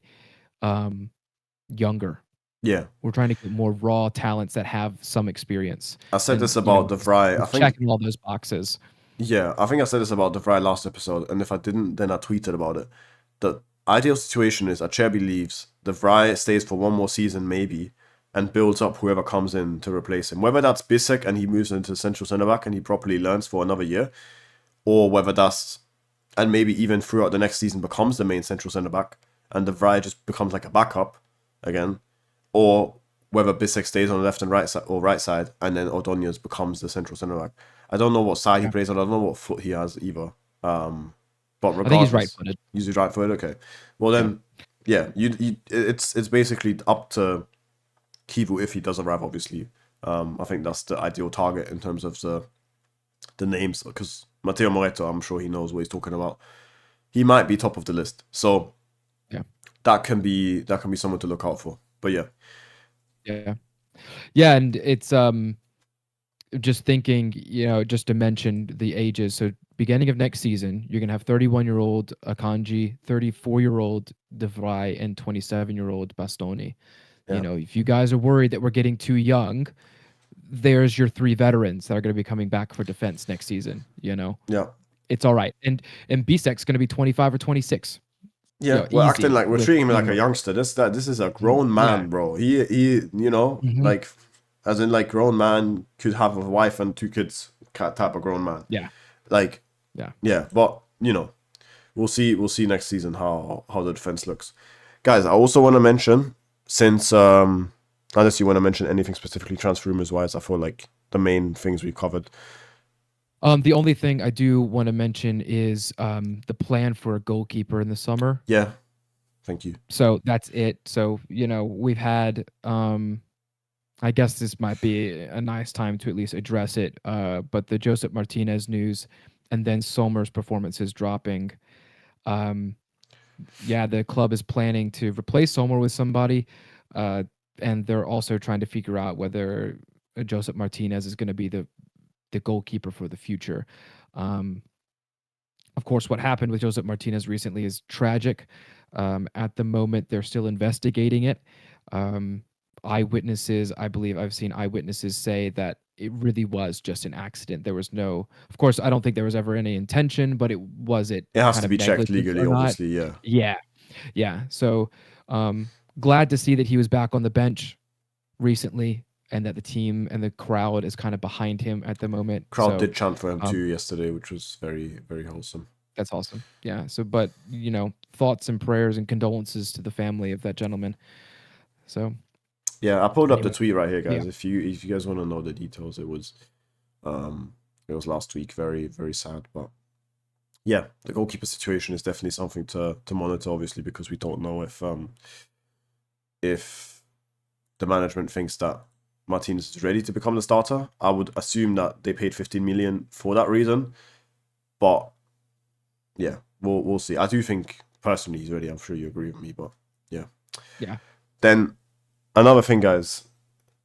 younger. yeah. We're trying to get more raw talents that have some experience. I said And this about the Vrij. I he's think checking all those boxes. Yeah, I think I said this about the very last episode, and if I didn't, then I tweeted about it. The ideal situation is Acerbi leaves, De Vrij stays for one more season maybe, and builds up whoever comes in to replace him. Whether that's Bissek and he moves into central centre back and he properly learns for another year, or whether that's and maybe even throughout the next season becomes the main central centre back, and De Vrij just becomes like a backup again, or whether Bissek stays on the left and right side or right side, and then Ordonez becomes the central centre back. I don't know what side he Yeah. plays on. I don't know what foot he has either. But I think he's regardless, right-footed. he's his right foot. Okay, well Yeah. then, yeah, it's basically up to Chivu if he does arrive. Obviously, I think that's the ideal target in terms of the names because Matteo Moretto, I'm sure he knows what he's talking about. He might be top of the list, so Yeah. that can be someone to look out for. But yeah, Yeah. Yeah, and it's just thinking, just to mention the ages. So beginning of next season, you're gonna have 31-year-old Akanji, 34-year-old De Vrij, and 27-year-old Bastoni. yeah, If you guys are worried that we're getting too young, there's your three veterans that are going to be coming back for defense next season. yeah. It's all right. And Bisek's going to be 25 or 26. Yeah, we're acting Easy like we're with treating him like a teamwork. youngster. This is a grown Yeah. man, bro. Hmm. Like as in like grown man could have a wife and two kids type of grown man. Yeah. Like Yeah. yeah, but we'll see next season how the defense looks. Guys, I also want to mention since unless you want to mention anything specifically transfer rumors wise, I feel like the main things we covered. The only thing I do want to mention is the plan for a goalkeeper in the summer. Yeah, thank you. So that's it. So, we've had I guess this might be a nice time to at least address it. But the Joseph Martinez news and then Sommer's performances dropping. Um, yeah, the club is planning to replace Sommer with somebody, uh, and they're also trying to figure out whether Joseph Martinez is going to be the goalkeeper for the future. Um, of course, what happened with Joseph Martinez recently is tragic. At the moment, they're still investigating it. Um, eyewitnesses, I believe I've seen eyewitnesses say that it really was just an accident. There was no, of course, I don't think there was ever any intention, but was it It has kind to of be checked negligence legally, or not? obviously. Yeah, Yeah, yeah. So glad to see that he was back on the bench recently and that the team and the crowd is kind of behind him at the moment. crowd So did chant for him um, too yesterday, which was very very wholesome. that's awesome. Yeah. So, but thoughts and prayers and condolences to the family of that gentleman. So, Yeah, I pulled up the anyway, tweet right here, yeah, guys. If you guys want to know the details, um it was last week. Very very sad, but yeah, the goalkeeper situation is definitely something to monitor, obviously, because we don't know if the management thinks that Martinez is ready to become the starter. I would assume that they paid 15 million for that reason, but yeah, we'll see. I do think personally he's ready. I'm sure you agree with me, but yeah. yeah. Then another thing, guys.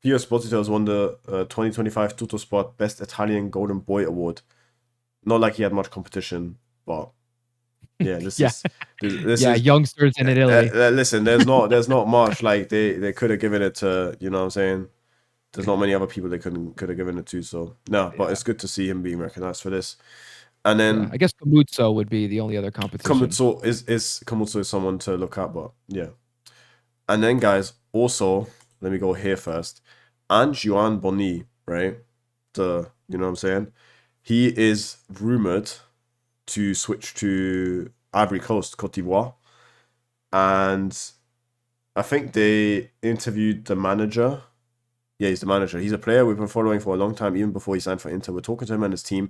Pio Esposito has won the 2025 Tuttosport Best Italian Golden Boy Award. Not like he had much competition, but yeah, Yeah. this Yeah. is Youngsters in Italy. listen. There's not much like they could have given it to. You know what I'm saying? There's not many other people they could have given it to. So no, but Yeah. it's good to see him being recognized for this. And Yeah. then I guess Camuzzo would be the only other competition. Komutsu is someone to look at, but yeah. And then guys, also let me go here first. And Juan Boni, right? You know what I'm saying? He is rumored to switch to Ivory Coast, Cote d'Ivoire. And I think they interviewed the manager. Yeah, he's the manager. He's a player we've been following for a long time, even before he signed for Inter. We're talking to him and his team.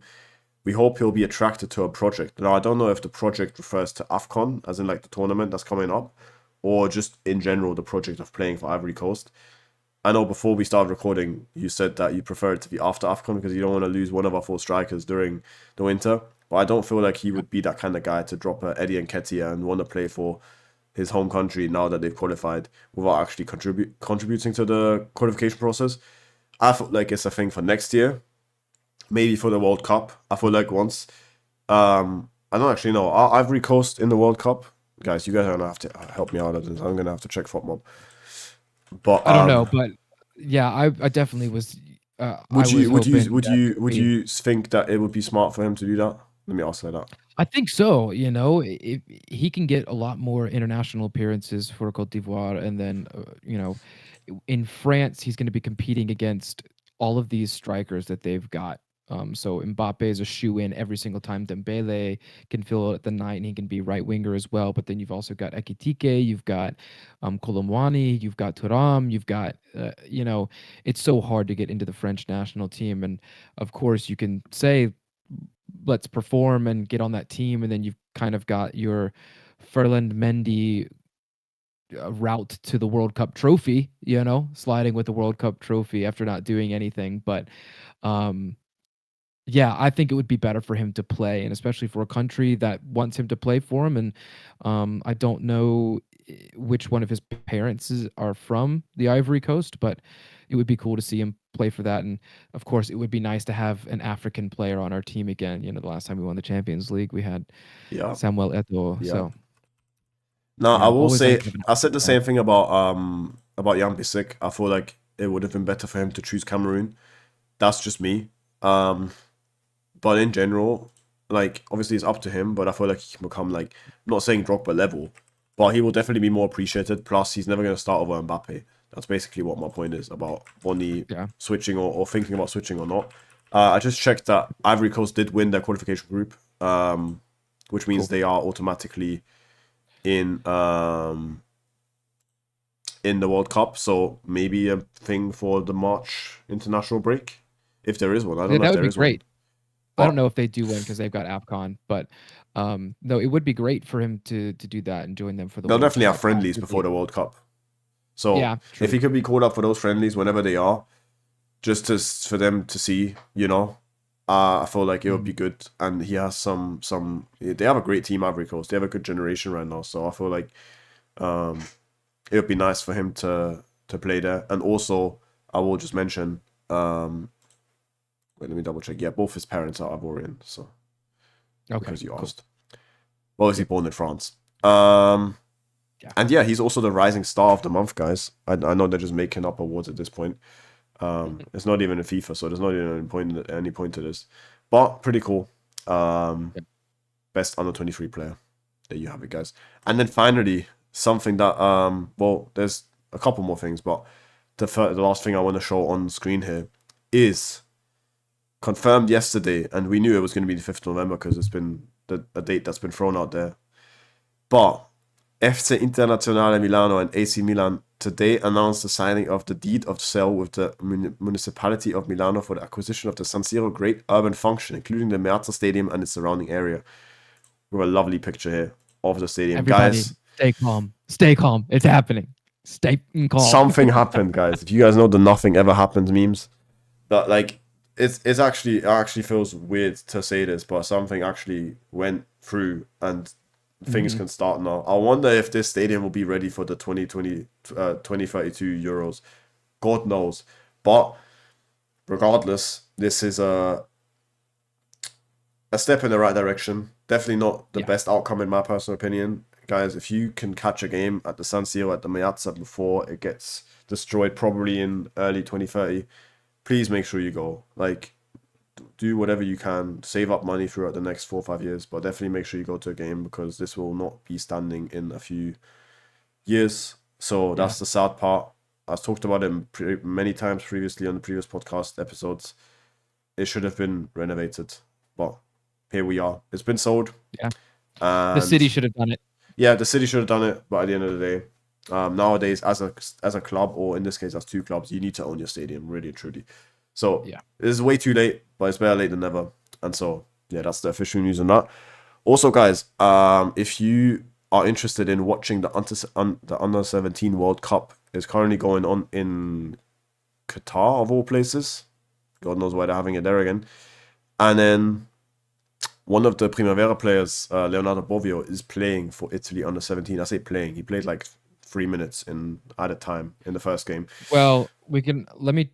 We hope he'll be attracted to a project. Now, I don't know if the project refers to AFCON, as in like the tournament that's coming up, or just in general the project of playing for Ivory Coast. I know before we started recording, you said that you prefer it to be after AFCON because you don't want to lose one of our four strikers during the winter. But I don't feel like he would be that kind of guy to drop Eddie Nketiah and want to play for his home country now that they've qualified without actually contributing to the qualification process. I feel like it's a thing for next year, maybe for the World Cup. I feel like once, I don't actually know. Are Ivory Coast in the World Cup? Guys, you guys are gonna have to help me out. I'm gonna have to check FOTMOB. But I don't know, but yeah, I definitely was. I was hoping would that you could would be. you think that it would be smart for him to do that? Let me ask like that. I think so. You know, if he can get a lot more international appearances for Cote d'Ivoire, and then in France, he's going to be competing against all of these strikers that they've got. So Mbappe is a shoe in every single time. Dembele can fill it at the night, and he can be right winger as well. But then you've also got Ekitike, you've got Kolomwani, you've got Thuram, you've got it's so hard to get into the French national team. And of course, you can say let's perform and get on that team, and then you've kind of got your Ferland Mendy route to the World Cup trophy, sliding with the World Cup trophy after not doing anything. But um, yeah, I think it would be better for him to play, and especially for a country that wants him to play for him. And I don't know which one of his parents are from the Ivory Coast, but it would be cool to see him play for that. And of course, it would be nice to have an African player on our team again. The last time we won the Champions League, we had Yeah, Samuel Eto'o. yeah. So Now I will always nice say to have an I said African the guy. same thing about Jan Bissek. I feel like it would have been better for him to choose Cameroon. That's just me. Um, but in general, like obviously it's up to him. But I feel like he can become like I'm not saying Drogba level, but he will definitely be more appreciated. Plus, he's never going to start over Mbappe. That's basically what my point is about Bonny Yeah, switching or thinking about switching or not. I just checked that Ivory Coast did win their qualification group, which means cool. they are automatically in in the World Cup. So maybe a thing for the March international break, if there is one. I don't Yeah, know if that would there be is one, great. I don't but know if they do one because they've got AFCON, but no, it would be great for him to do that and join them for the they'll World definitely have Cup. friendlies before the World Cup. So Yeah, if true. he could be called up for those friendlies whenever they are, just to for them to see, I feel like it would be Mhm. good. And he has some. They have a great team, Ivory Coast. They have a good generation right now. So I feel like um, it would be nice for him to play there. And also, I will just mention. Wait, let me double check. Yeah, both his parents are Ivorian. So Okay, because you cool. asked, well, is he Yep. born in France? Um, Yeah. and yeah, he's also the rising star of the month, guys. I know they're just making up awards at this point. It's not even in FIFA, so there's not even any point to this. But pretty cool. Um, Yep. best under 23 player. There you have it, guys. And then finally, something that well, there's a couple more things, but the last thing I want to show on screen here is confirmed yesterday, and we knew it was going to be the 5th of November because it's been a date that's been thrown out there. But FC Internazionale Milano and AC Milan today announced the signing of the deed of sale with the municipality of Milano for the acquisition of the San Siro great urban function, including the Meazza Stadium and its surrounding area. We have a lovely picture here of the stadium. Everybody, Guys, stay calm. Stay calm. It's happening. Stay calm. something happened, guys. If you guys know the nothing ever happens memes, that like it's actually it actually feels weird to say this, but something actually went through and things Mhm. can start now. I wonder if this stadium will be ready for the 2032 Euros. God knows. But regardless, this is a step in the right direction. Definitely not the Yeah. best outcome in my personal opinion. Guys, if you can catch a game at the San Siro at the Meazza before it gets destroyed, probably in early 2030, please make sure you go. Like, do whatever you can, save up money throughout the next 4 or 5 years, but definitely make sure you go to a game because this will not be standing in a few years. So Yeah. that's the sad part. I've talked about it many times previously on the previous podcast episodes. It should have been renovated, but here we are. It's been sold, Yeah. The city and should have done it. yeah, the city should have done it. But at the end of the day, nowadays, as a club, or in this case, as two clubs, you need to own your stadium, really and truly. So Yeah. it's way too late, but it's better late than never. And so yeah, that's the official news on that. Also, guys, if you are interested in watching the under 17 World Cup, is currently going on in Qatar of all places. God knows why they're having it there again. And then one of the Primavera players, Leonardo Bovio, is playing for Italy under 17. I say playing. He played like 3 minutes in at a time in the first game. Well, we can let me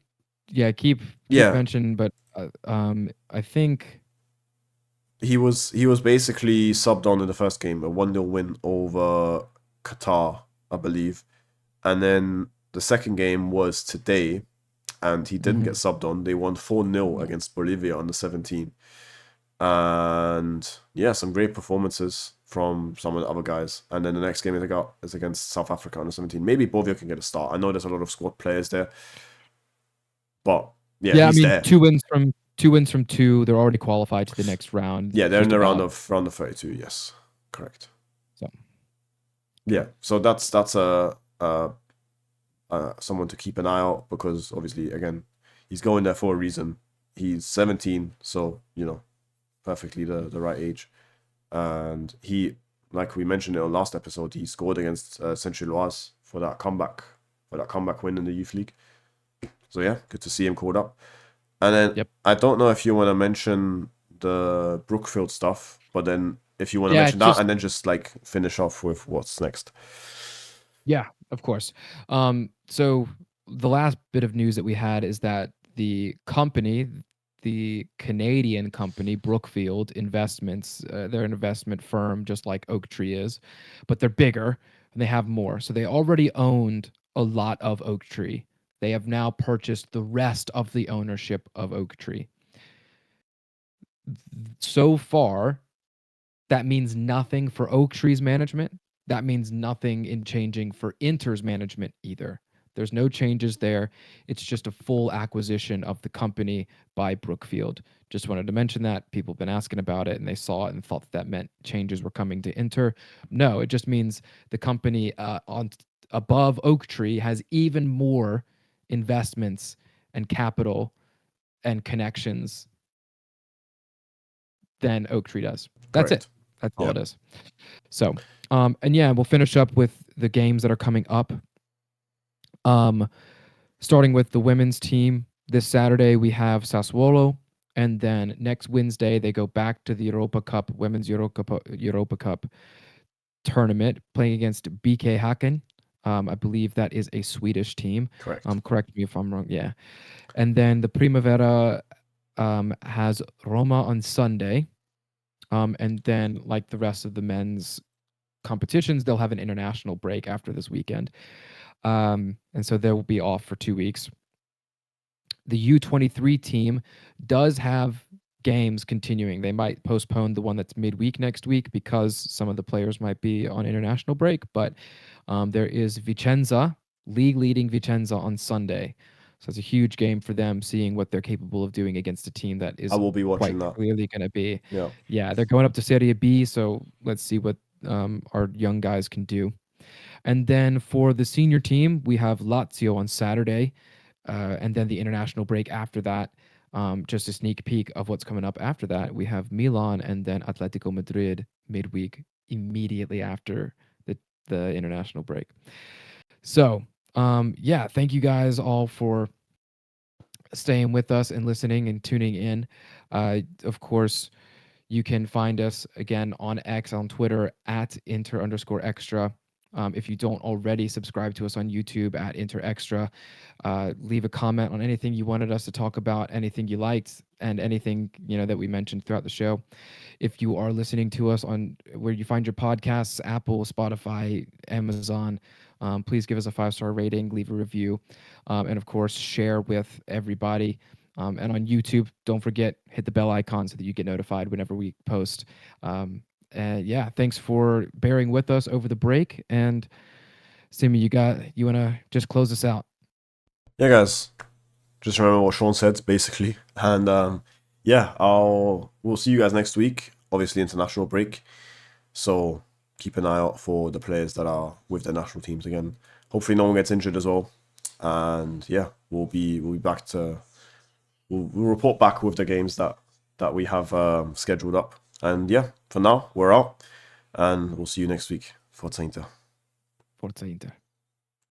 yeah, keep Yeah, mentioning, but I think he was basically subbed on in the first game, a 1-0 win over Qatar, I believe. And then the second game was today, and he didn't get subbed on. They won 4-0 against Bolivia on the 17th. And yeah, some great performances from some of the other guys. And then the next game is against South Africa on the 17th. Maybe Bolivia can get a start. I know there's a lot of squad players there, but yeah, Yeah, I he's mean, there. 2 wins from 2. They're already qualified to the next round. Yeah, they're in Just the round about. of 32. Yes, correct. So Yeah, so that's someone to keep an eye out, because obviously, again, he's going there for a reason. He's 17, so perfectly the right age. And he, like we mentioned in our last episode, he scored against Saint-Gilloise for that comeback win in the youth league. So yeah, good to see him called up. And then Yep. I don't know if you want to mention the Brookfield stuff, but then if you want to mention that, and then just like finish off with what's next. Yeah, of course. So the last bit of news that we had is that the company, the Canadian company, Brookfield Investments, they're an investment firm just like Oaktree is, but they're bigger and they have more. So they already owned a lot of Oaktree. They have now purchased the rest of the ownership of Oaktree. So far, that means nothing for Oaktree's management. That means nothing in changing for Inter's management either. There's no changes there. It's just a full acquisition of the company by Brookfield. Just wanted to mention that. People have been asking about it and they saw it and thought that meant changes were coming to Inter. No, it just means the company on above Oaktree has even more investments and capital and connections than Oaktree does. That's Correct. it. That's all it is. So, and yeah, we'll finish up with the games that are coming up. Starting with the women's team. This Saturday we have Sassuolo, and then next Wednesday they go back to the Europa Cup, Women's Europa Cup tournament, playing against BK Häcken. I believe that is a Swedish team. Correct. Correct me if I'm wrong. Yeah. And then the Primavera has Roma on Sunday. And then, like the rest of the men's competitions, they'll have an international break after this weekend. And so they'll be off for 2 weeks. The U23 team does have games continuing. They might postpone the one that's midweek next week because some of the players might be on international break. But there is Vicenza, league-leading Vicenza on Sunday. So it's a huge game for them, seeing what they're capable of doing against a team that is I will be watching quite that. clearly going to be. Yeah, they're going up to Serie B, so let's see what our young guys can do. And then for the senior team, we have Lazio on Saturday, and then the international break after that. Just a sneak peek of what's coming up after that. We have Milan and then Atletico Madrid midweek immediately after the international break. So, yeah, thank you guys all for staying with us and listening and tuning in. Of course, you can find us again on X, on Twitter at inter_extra. If you don't already, subscribe to us on YouTube at Inter Extra. Leave a comment on anything you wanted us to talk about, anything you liked, and anything that we mentioned throughout the show. If you are listening to us on where you find your podcasts, Apple, Spotify, Amazon, please give us a 5-star rating, leave a review, and of course, share with everybody. And on YouTube, don't forget, hit the bell icon so that you get notified whenever we post. And yeah, thanks for bearing with us over the break. And Simi, you want to just close us out? Yeah, guys. Just remember what Sean said, basically. And yeah, we'll see you guys next week. Obviously, international break. So keep an eye out for the players that are with their national teams again. Hopefully, no one gets injured as well. And yeah, we'll be back to. We'll report back with the games that we have scheduled up. And yeah, for now, we're out. And we'll see you next week. Forza Inter. Forza Inter.